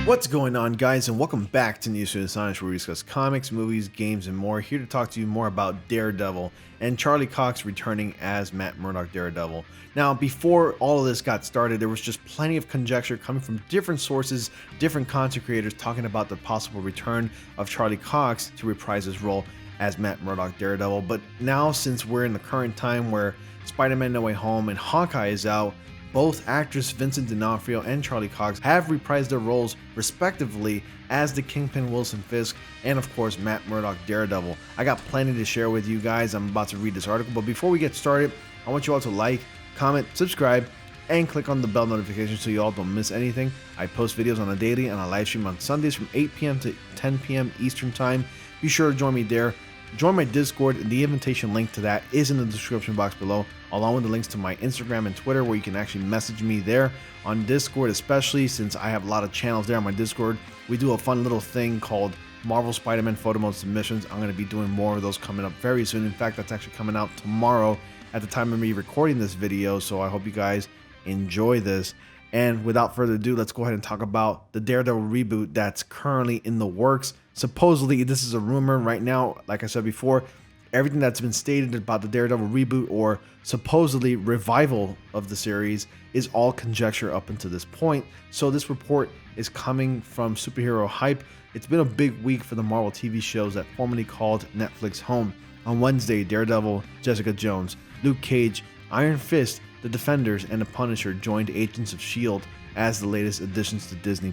What's going on, guys, and welcome back to News Student Science, where we discuss comics, movies, games, and more. Here to talk to you more about Daredevil and Charlie Cox returning as Matt Murdock Daredevil. Now, before all of this got started, there was just plenty of conjecture coming from different sources, different content creators talking about the possible return of Charlie Cox to reprise his role as Matt Murdock Daredevil. But now, since we're in the current time where Spider-Man No Way Home and Hawkeye is out, both actress Vincent D'Onofrio and Charlie Cox have reprised their roles respectively as the Kingpin Wilson Fisk and of course Matt Murdock Daredevil. I got plenty to share with you guys. I'm about to read this article, but before we get started, I want you all to like, comment, subscribe, and click on the bell notification so you all don't miss anything. I post videos on a daily and I live stream on Sundays from 8 p.m. to 10 p.m. Eastern Time. Be sure to join me there. Join my Discord, and the invitation link to that is in the description box below, along with the links to my Instagram and Twitter, where you can actually message me there on Discord, especially since I have a lot of channels there on my Discord. We do a fun little thing called Marvel Spider-Man photo mode submissions. I'm going to be doing more of those coming up very soon. In fact, that's actually coming out tomorrow at the time of me recording this video, so I hope you guys enjoy this. And without further ado, let's go ahead and talk about the Daredevil reboot that's currently in the works. Supposedly, this is a rumor right now. Like I said before, everything that's been stated about the Daredevil reboot or supposedly revival of the series is all conjecture up until this point. So this report is coming from Superhero Hype. It's been a big week for the Marvel TV shows that formerly called Netflix home. On Wednesday, Daredevil, Jessica Jones, Luke Cage, Iron Fist, The Defenders, and The Punisher joined Agents of S.H.I.E.L.D. as the latest additions to Disney+.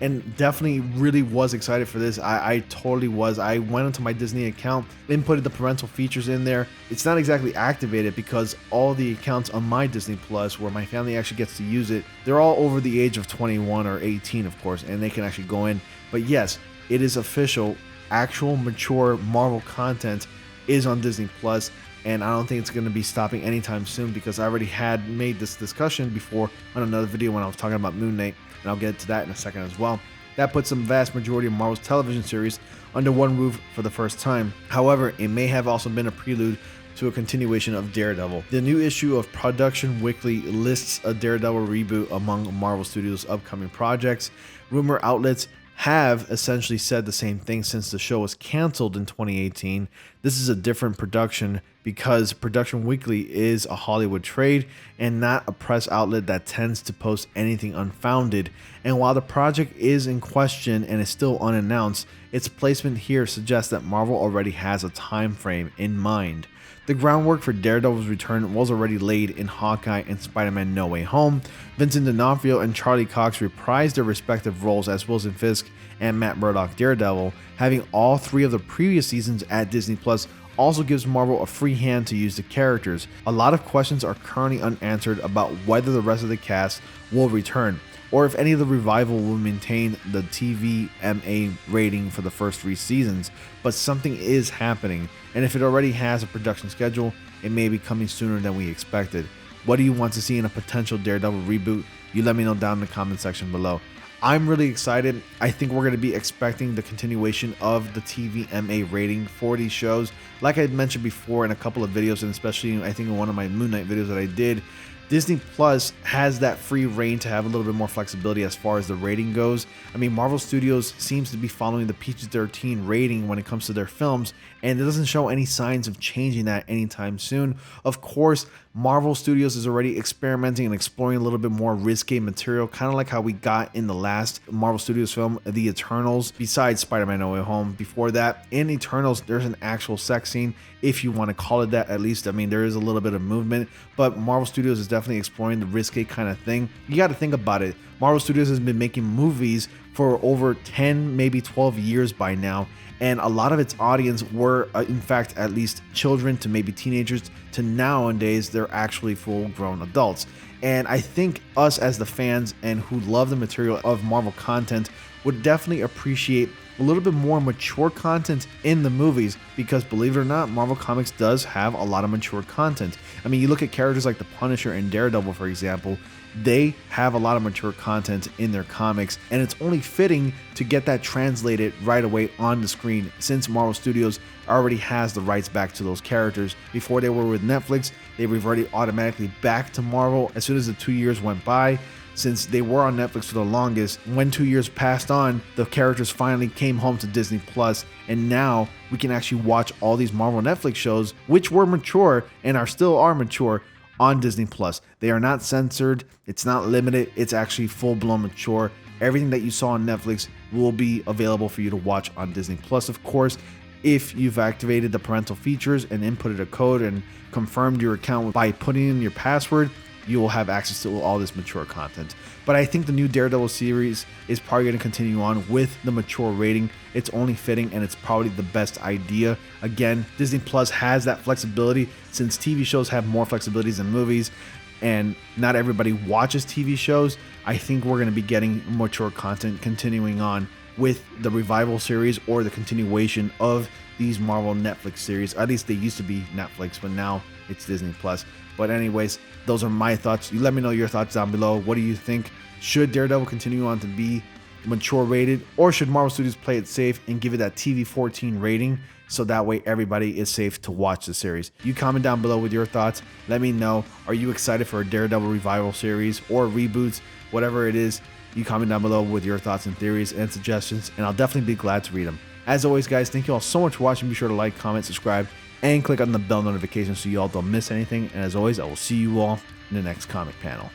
And definitely really was excited for this. I totally was. I went into my Disney account, inputted the parental features in there. It's not exactly activated because all the accounts on my Disney Plus, where my family actually gets to use it, they're all over the age of 21 or 18, of course, and they can actually go in. But yes, it is official. Actual mature Marvel content is on Disney Plus. And I don't think it's going to be stopping anytime soon, because I already had made this discussion before on another video when I was talking about Moon Knight, and I'll get to that in a second as well. That puts the vast majority of Marvel's television series under one roof for the first time. However, it may have also been a prelude to a continuation of Daredevil. The new issue of Production Weekly lists a Daredevil reboot among Marvel Studios' upcoming projects. Rumor outlets have essentially said the same thing since the show was canceled in 2018. This is a different production because Production Weekly is a Hollywood trade and not a press outlet that tends to post anything unfounded. And while the project is in question and is still unannounced, its placement here suggests that Marvel already has a time frame in mind. The groundwork for Daredevil's return was already laid in Hawkeye and Spider-Man No Way Home. Vincent D'Onofrio and Charlie Cox reprised their respective roles as Wilson Fisk and Matt Murdock Daredevil. Having all three of the previous seasons at Disney Plus also gives Marvel a free hand to use the characters. A lot of questions are currently unanswered about whether the rest of the cast will return, or if any of the revival will maintain the TVMA rating for the first 3 seasons, but something is happening, and if it already has a production schedule, it may be coming sooner than we expected. What do you want to see in a potential Daredevil reboot? You let me know down in the comment section below. I'm really excited. I think we're going to be expecting the continuation of the TVMA rating for these shows. Like I mentioned before in a couple of videos, and especially I think in one of my Moon Knight videos that I did, Disney Plus has that free reign to have a little bit more flexibility as far as the rating goes. I mean, Marvel Studios seems to be following the PG-13 rating when it comes to their films, and it doesn't show any signs of changing that anytime soon. Of course, Marvel Studios is already experimenting and exploring a little bit more risque material, kind of like how we got in the last Marvel Studios film, The Eternals, besides Spider-Man No Way Home. Before that, in Eternals, there's an actual sex scene, if you want to call it that, at least. I mean, there is a little bit of movement, but Marvel Studios is definitely exploring the risque kind of thing. You got to think about it. Marvel Studios has been making movies for over 10, maybe 12 years by now, and a lot of its audience were, in fact, at least children to maybe teenagers, to nowadays they're actually full-grown adults. And I think us as the fans and who love the material of Marvel content would definitely appreciate a little bit more mature content in the movies, because believe it or not, Marvel Comics does have a lot of mature content. I mean, you look at characters like the Punisher and Daredevil, for example, they have a lot of mature content in their comics, and it's only fitting to get that translated right away on the screen, since Marvel Studios already has the rights back to those characters. Before they were with Netflix, they reverted automatically back to Marvel as soon as the 2 years went by. since they were on Netflix for the longest. When 2 years passed on, the characters finally came home to Disney Plus, and now we can actually watch all these Marvel Netflix shows, which were mature and still are mature, on Disney Plus. They are not censored, it's not limited, it's actually full-blown mature. Everything that you saw on Netflix will be available for you to watch on Disney Plus, of course, if you've activated the parental features and inputted a code and confirmed your account by putting in your password. You will have access to all this mature content. But I think the new Daredevil series is probably going to continue on with the mature rating. It's only fitting, and it's probably the best idea. Again, Disney Plus has that flexibility, since TV shows have more flexibilities than movies, and not everybody watches TV shows. I think we're going to be getting mature content continuing on with the revival series or the continuation of these Marvel Netflix series. At least they used to be Netflix, but now it's Disney Plus. But anyways, those are my thoughts. You let me know your thoughts down below. What do you think? Should Daredevil continue on to be mature rated, or should Marvel Studios play it safe and give it that TV-14 rating, so that way everybody is safe to watch the series? You comment down below with your thoughts. Let me know. Are you excited for a Daredevil revival series or reboots? Whatever it is, you comment down below with your thoughts and theories and suggestions, and I'll definitely be glad to read them. As always, guys, thank you all so much for watching. Be sure to like, comment, subscribe, and click on the bell notification so you all don't miss anything. And as always, I will see you all in the next comic panel.